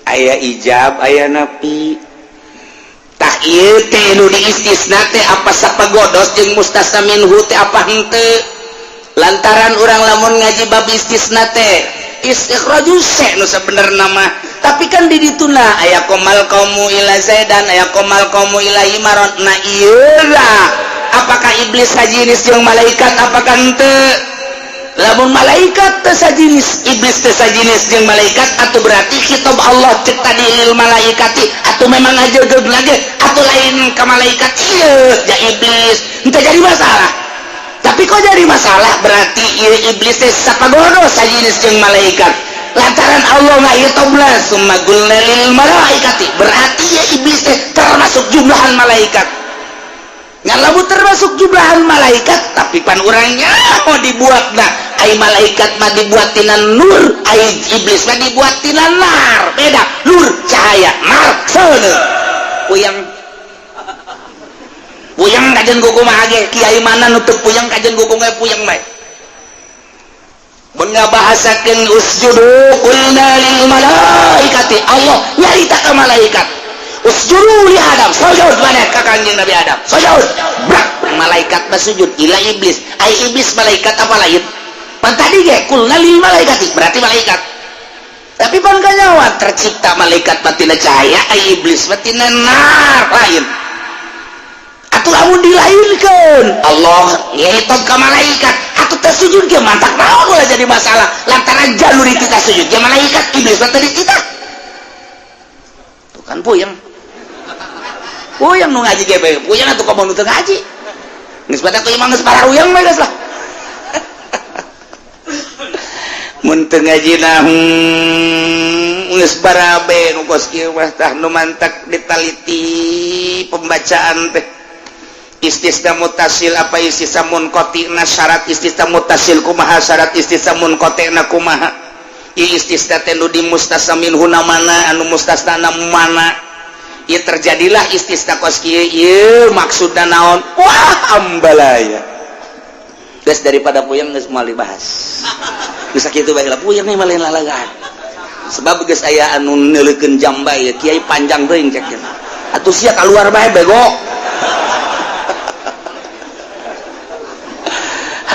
aya ijab, aya nafi. Tah ieu teh nu di istisna teh apa sapagodos jeung mustasna minhu teh apa henteu. Lantaran urang lamun ngaji bab istisna teh istikhrajus nu sabenerna mah. Tapi kan di dituna aya komal qaumu ila zaidan, aya komal qaumu ila imaron. Nah ieulah apakah iblis sajinis jeung malaikat apakah henteu? Lamun malaikat teu sajinis, iblis teu sajinis jeung malaikat, atuh berarti kitab Allah cek tadi lil malaikati atuh memang ngajeugeuh lagi atuh lain ka malaikat ieu ja iblis. Henteu jadi masalah. Tapi kok jadi masalah berarti ieu iblis teh sapagodos sajinis jeung malaikat. Lantaran Allah ngahitobna summa qulna lil malaikati, berarti ya iblis teh termasuk jumlahan malaikat. Ngan lamun termasuk jumlahan malaikat tapi pan urangnya mau dibuatna ai malaikat mah dibuatinan nur, ai iblis mah dibuatinan nar. Beda, nur cahaya, nar seuneu. Puyang kajen gugu mah ge kiai mana nu teu puyang kajen gugu ge puyang mah. Mun ngabahasakeun usjudu qulna lil malaikati, Allah nyarita ka malaikat. Usjudu li Adam, sujud maneh ka Kangjeng Nabi Adam. Sujud. Brak, malaikat mah sujud ila iblis. Ai iblis malaikat apa lain? Pan tadi ge qulna lil malaikati, berarti malaikat. Tapi pan kanyawa tercipta malaikat mah tina cahaya, ai iblis mah tina nar lain. Atuh lamun dilairkeun Allah ngitung ka malaikat atuh teh sujud ge mantak naon ulah jadi masalah lantaran jalur itu teh sujud ge malaikat iblis mah teh kita tuh kan puyeng nu ngaji ge puyeng atuh komo nu teu ngaji geus pada ku imang geus pararuyeng mah geus lah mun teu ngaji nah geus barabe nu kos kieu mah tah nu mantak ditaliti pembacaan teh istisna mutasil apa istisna munqatina syarat istisna mutasil kumaha syarat istisna munqatina kumaha ieu istisna teh nu dimustasna minhu mana anu mustasna mana ieu terjadilah istisna kos kieu ieu maksudna naon wah ambalaya geus daripada puyeng geus moal dibahas geus sakitu bae lah puyeng mah lain lalagan sebab geus aya anu neuleukeun jam bae kiai panjang teuing cek atuh sia kaluar bae bego.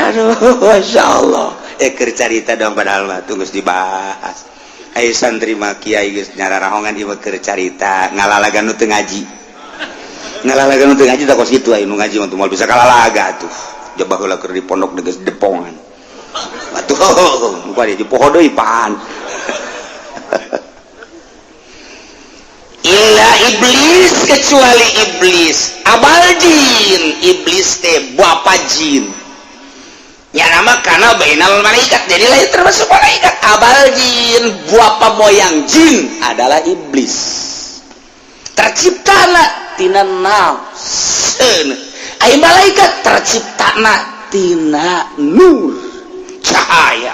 Aduh, Masya Allah. Keur carita dong padahal mah tunggu dibahas. Ayo santri mah kiai geus nyararahongan ieu keur carita, ngalalagan nu teu ngaji. Ngalalagan nu teu ngaji tak kos kitu aya nu ngaji mah moal bisa kalalaga atuh. Coba heula keur di pondok geus depongan. Atuh, muka dia di poho deui pan. Illa iblis kecuali iblis. Abal jin, iblis teh bapa jin. Ya nama karena bainal malaikat jadi lain termasuk malaikat. Abal jin buapa moyang jin adalah iblis terciptana tina nafseun ai malaikat terciptana tina nur cahaya.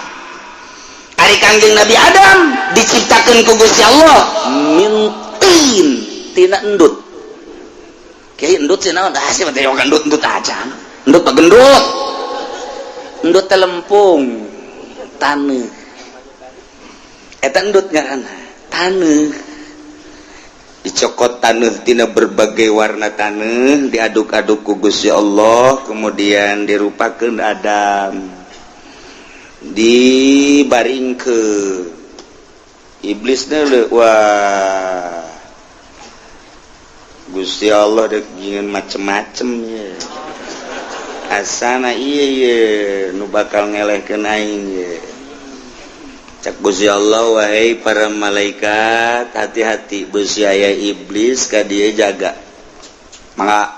Ari Kangjeng Nabi Adam diciptakeun ku Gusti Allah min tin tina endut. Kiai endut sih naon dah sih teh endut acan endut mah gendut endut telempung taneuh eta endut ngaranna taneuh dicokot taneuh tina berbagai warna taneuh diaduk-aduk ku Gusti Allah kemudian dirupakeun Adam dibaringkeun iblisna wah Gusti Allah dek ingin macem-macem ya asana iya nu bakal ngelehkeun aing ye cak Gusti Allah wahai para malaikat hati-hati beusi aya iblis ka dieu jaga mangga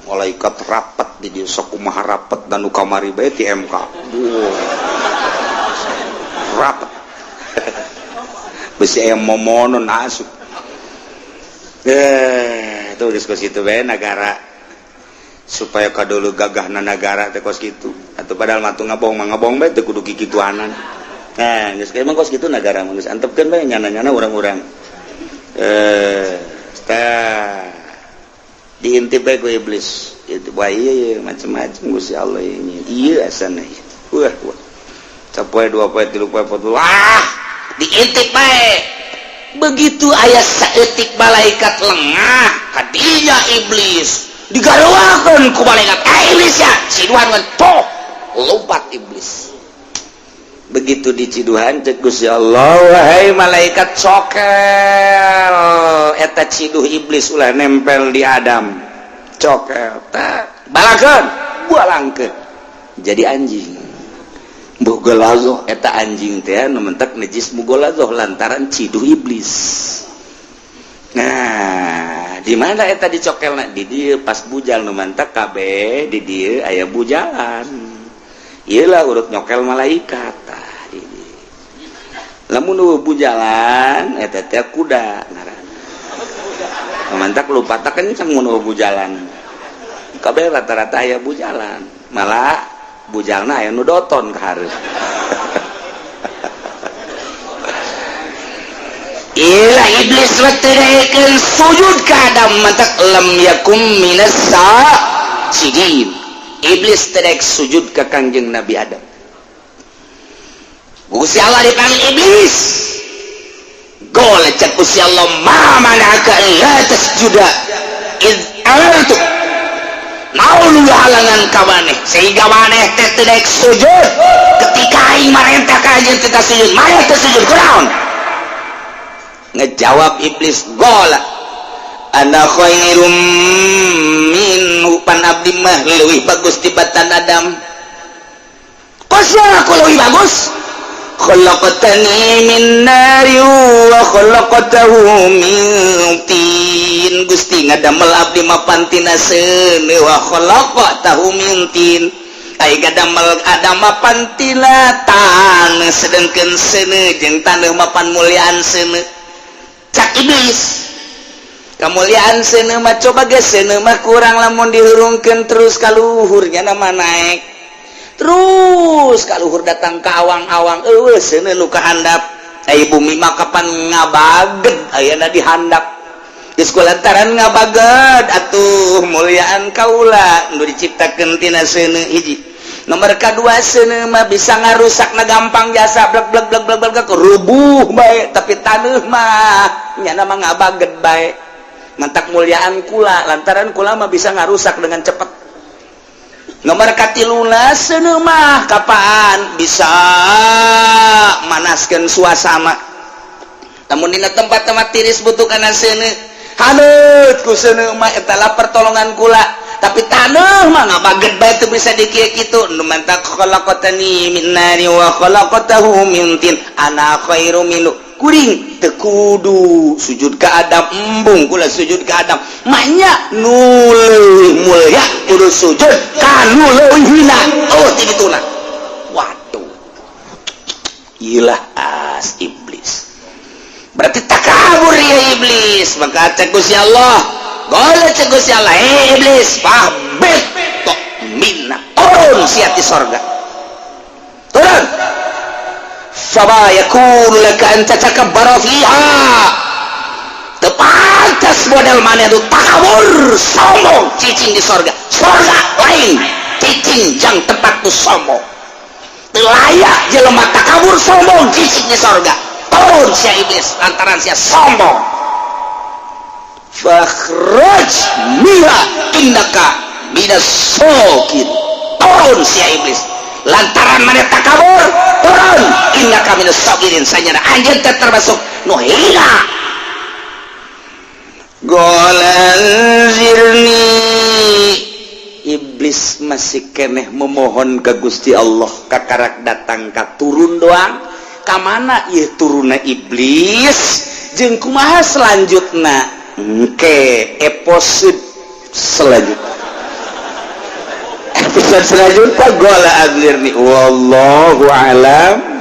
malaikat rapat di dieu sok kumaha rapat dan nu kamari bae ti MK rapat beusi aya momonon asup tuh diskusi itu bae negara supaya kadulu gagahna negara teh kos kitu atuh padahal matu ngabong bae teu kudu kikituanan nah geus emang kos kitu negara mah geus antepkeun bae nyana-nyana urang-urang diintip bae ku iblis itu bae ieu macam-macam Gusti Allah ini ieu asana wah capoe 2 poe 3 poe 4 wah diintip bae begitu aya saeutik malaikat lengah kadinya iblis digaruakeun ku malaikat iblis ya ciduhan toh lompat iblis begitu diciduhan cek Gusti Allah wahai malaikat cokel eta ciduh iblis ulah nempel di Adam cokel tak balakeun bualangkeun jadi anjing bogolazoh eta anjing teh nu mentek najis mugolazoh lantaran ciduh iblis. Nah, di mana eta dicokelna di dieu pas bujal nu mantak kabeh di dieu aya bujalan. Ieu lah urut nyokel malaikat tah di dieu. Lamun nu bujalan eta teh kuda ngaranna. Mantak lu patakeun can mun bujalan. Kabeh rata-rata aya bujalan. Malah bujangna aya nu doton ka hareup ila iblis weterekeun sujud ka Adam mantak lam yakum minas sajidin iblis terek sujud ka Kangjeng Nabi Adam Gusti Allah dipanggil iblis gol cek Gusti Allah ma manaka la tasjuda id amartu naon halangan ka maneh sehingga maneh teh terek sujud ketika aing marentah ka anjeun teh sujud maneh teh sujud kunaon ngejawab iblis gola ana khairum minhu pan abdi mah leuwih bagus tibatan Adam kosnya aku leuwih bagus khalaqtani min nari wa khalaqtahu min tin Gusti ngadamel abdi mah pantina seuneu wa khalaqtahu min tin ai gadamel Adam mah pantina taneuh sedengkeun seuneu jeung taneuh mah pan mulyaan seuneu cak iblis kemuliaan seuneu mah coba geus seuneu mah kurang lamun dihurungkeun terus ka luhur nya mah naik terus ka luhur datang ka awang-awang eueuh seuneu nu kahandap ai bumi mah kapan ngabaged ayeuna di handap geus kulantaran ngabaged atuh muliaan kaula nu diciptakeun tina seuneu hiji nomor kedua seuneu mah bisa ngarusak na gampang jasa blek blek blek blek blek rubuh bae tapi taneuh mah nya mah ngabaged bae mantak muliaan kula lantaran kula mah bisa ngarusak dengan cepat nomor katiluna seuneu mah kapaan bisa manaskeun suasana namun dina tempat-tempat tiris butuh kana seuneu haneut ku seuneu mah eta lah pertolongan kula tapi taneuh mah ngabaged bae teu bisa dikieu kitu nu mantak khalaqtani min nari wa khalaqtahu min tin ana khairu minhu kuring teu kudu sujud ka Adam embung kula sujud ka Adam manya nu leuwih mulya kudu sujud ka nu leuwih hina oh ti dituna waduh ilah as iblis berarti takabur ya iblis maka cek Gusti Allah boleh cek Gusti Allah iblis fahbit tok minna turun siat di sorga turun faba yakunu laka an tatakabbara fiha tepantas model mana itu takabur sombong cicing di sorga lain cicing jang tempat tu sombong layak jelema takabur sombong cicing di sorga turun sia iblis lantaran sia sombong fakhraj miha indaka minas sokin turun sia iblis lantaran mana takabur turun indaka minas sokin sanyana anjeun teh termasuk nu hina golanzirni iblis masih keneh memohon ke Gusti Allah kakarak datang ka turun doang ka mana ieu turunna iblis jeung kumaha selanjutna Oke, episode selanjutnya gola adlirni wallahu alam